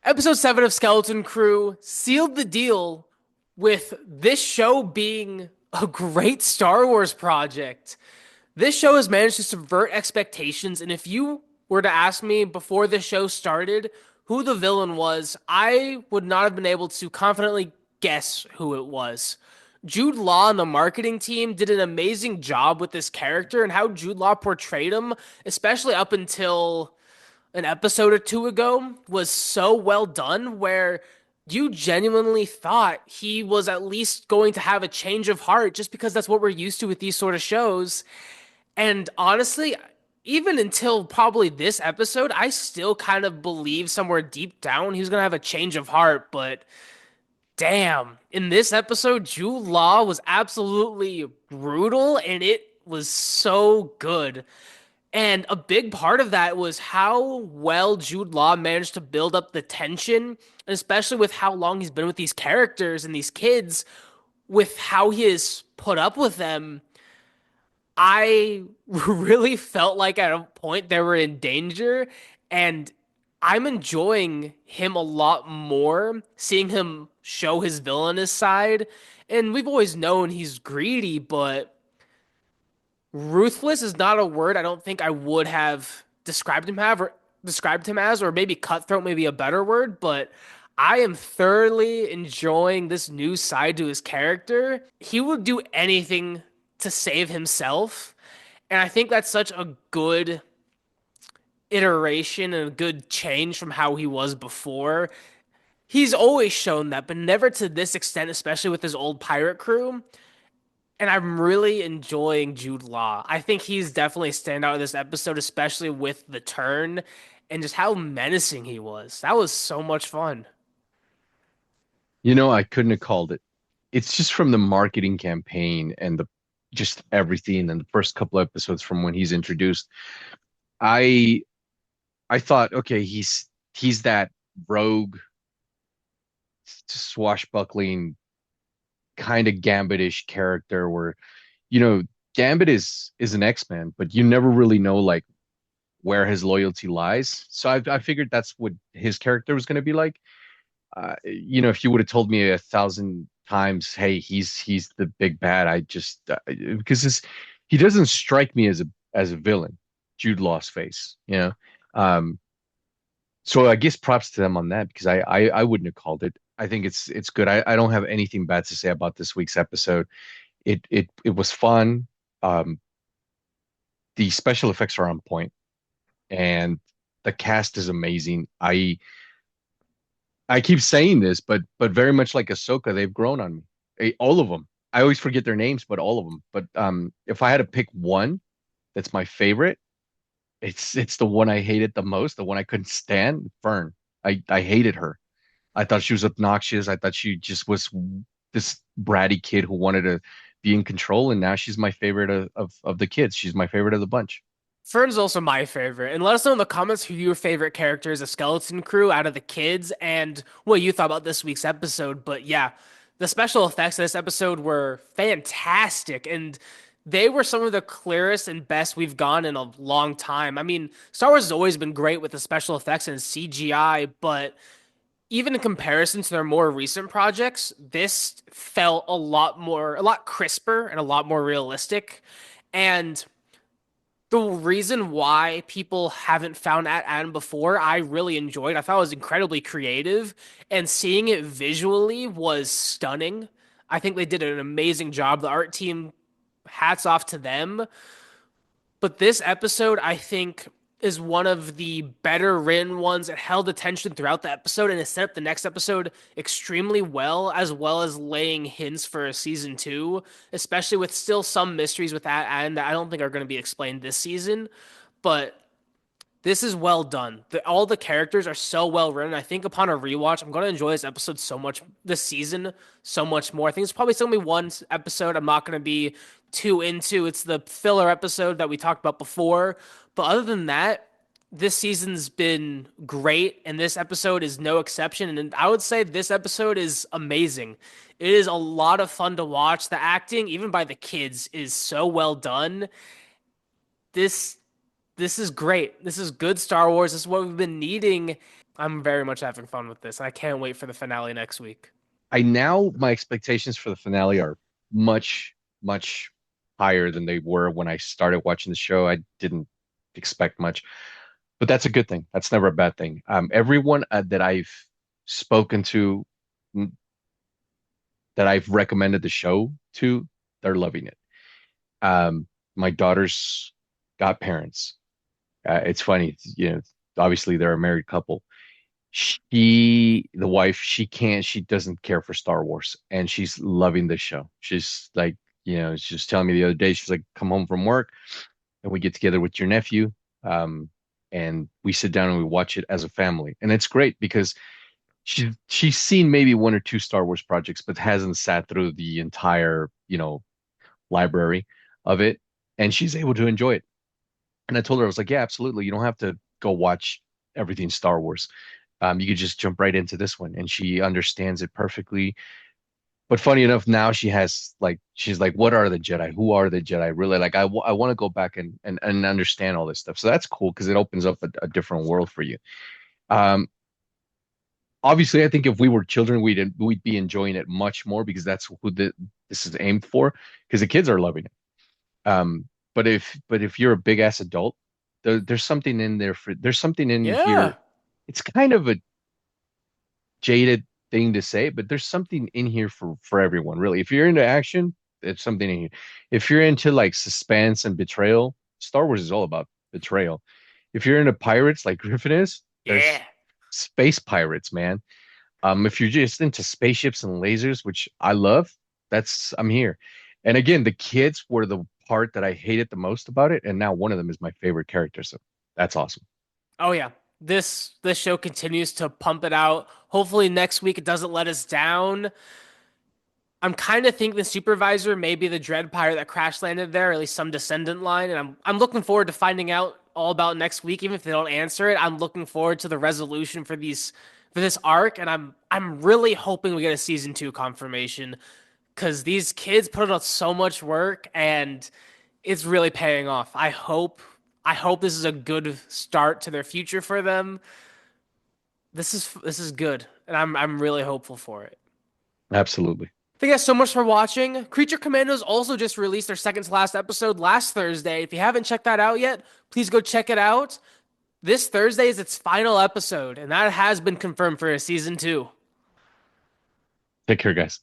Episode 7 of Skeleton Crew sealed the deal with this show being a great Star Wars project. This show has managed to subvert expectations, and if you were to ask me before the show started who the villain was, I would not have been able to confidently guess who it was. Jude Law and the marketing team did an amazing job with this character and how Jude Law portrayed him, especially up until an episode or two ago, was so well done where you genuinely thought he was at least going to have a change of heart just because that's what we're used to with these sort of shows. And honestly, even until probably this episode, I still kind of believe somewhere deep down he was going to have a change of heart. But damn, in this episode, Jude Law was absolutely brutal and it was so good. And a big part of that was how well Jude Law managed to build up the tension, and especially with how long he's been with these characters and these kids, with how he has put up with them. I really felt like at a point they were in danger, and I'm enjoying him a lot more, seeing him show his villainous side. And we've always known he's greedy, but ruthless is not a word I don't think I would have described him as, or maybe cutthroat may be a better word, but I am thoroughly enjoying this new side to his character. He would do anything to save himself, and I think that's such a good iteration and a good change from how he was before. He's always shown that, but never to this extent, especially with his old pirate crew. And I'm really enjoying Jude Law. I think he's definitely a standout in this episode, especially with the turn and just how menacing he was. That was so much fun. I couldn't have called it. It's just from the marketing campaign and the just everything and the first couple episodes from when he's introduced. I I thought, okay, he's that rogue, swashbuckling kind of Gambitish character where, you know, Gambit is an X-Man, but you never really know like where his loyalty lies. So I figured that's what his character was going to be like. If you would have told me 1,000 times, hey, he's the big bad, I just because he doesn't strike me as a villain. Jude Law's face, you know. Um, so I guess props to them on that because I wouldn't have called it. I think it's good. I don't have anything bad to say about this week's episode. It was fun. Um, the special effects are on point, and the cast is amazing. I keep saying this, but very much like Ahsoka, they've grown on me. All of them. I always forget their names, but all of them. But if I had to pick one that's my favorite, it's the one I hated the most, the one I couldn't stand, Fern. I hated her. I thought she was obnoxious. I thought she just was this bratty kid who wanted to be in control, and now she's my favorite of the kids. She's my favorite of the bunch. Fern's also my favorite. And let us know in the comments who your favorite character is of Skeleton Crew out of the kids and what you thought about this week's episode. But yeah, the special effects of this episode were fantastic. And they were some of the clearest and best we've gone in a long time. I mean, Star Wars has always been great with the special effects and CGI, but even in comparison to their more recent projects, this felt a lot crisper and a lot more realistic. And the reason why people haven't found that Adam before, I really enjoyed. I thought it was incredibly creative, and seeing it visually was stunning. I think they did an amazing job. The art team, hats off to them. But this episode, I think, is one of the better written ones. It held attention throughout the episode and it set up the next episode extremely well as laying hints for a season two, especially with still some mysteries with that and that I don't think are going to be explained this season. But this is well done. All the characters are so well written. I think upon a rewatch, I'm going to enjoy this episode so much, this season so much more. I think it's probably still going to be one episode I'm not going to be too into. It's the filler episode that we talked about before. But other than that, this season's been great, and this episode is no exception. And I would say this episode is amazing. It is a lot of fun to watch. The acting, even by the kids, is so well done. This this is great. This is good Star Wars. This is what we've been needing. I'm very much having fun with this, and I can't wait for the finale next week. I now my expectations for the finale are much, much higher than they were when I started watching the show. I didn't expect much, but that's a good thing. That's never a bad thing. Everyone that I've spoken to, that I've recommended the show to, they're loving it. Um, my daughter's got parents. It's funny, obviously they're a married couple. The wife, she doesn't care for Star Wars, and she's loving the show. She's like, she's just telling me the other day, she's like, come home from work and we get together with your nephew, um, and we sit down and we watch it as a family, and it's great because she's seen maybe one or two Star Wars projects, but hasn't sat through the entire, library of it, and she's able to enjoy it. And I told her, I was like, yeah, absolutely. You don't have to go watch everything Star Wars. You could just jump right into this one, and she understands it perfectly. But funny enough, now she's like, what are the Jedi? Who are the Jedi? Really, like, I want to go back and understand all this stuff. So that's cool because it opens up a different world for you. Um, Obviously, I think if we were children, we'd be enjoying it much more because that's who this is aimed for. Because the kids are loving it. But if you're a big ass adult, there's something in there there's something in here. Yeah. It's kind of a jaded thing to say, but there's something in here for everyone, really. If you're into action, there's something in here. If you're into like suspense and betrayal, Star Wars is all about betrayal. If you're into pirates like Griffin is, Yeah. there's space pirates, man. If you're just into spaceships and lasers, which I love, I'm here. And again, the kids were the part that I hated the most about it, and now one of them is my favorite character. So that's awesome. Oh yeah. This show continues to pump it out. Hopefully next week it doesn't let us down. I'm kind of thinking the supervisor may be the dread pirate that crash landed there, or at least some descendant line, and I'm looking forward to finding out all about next week. Even if they don't answer it, I'm looking forward to the resolution for this arc, and I'm really hoping we get a season two confirmation because these kids put out so much work and it's really paying off. I hope this is a good start to their future for them. This is good, and I'm really hopeful for it. Absolutely. Thank you guys so much for watching. Creature Commandos also just released their second to last episode last Thursday. If you haven't checked that out yet, please go check it out. This Thursday is its final episode, and that has been confirmed for a season two. Take care, guys.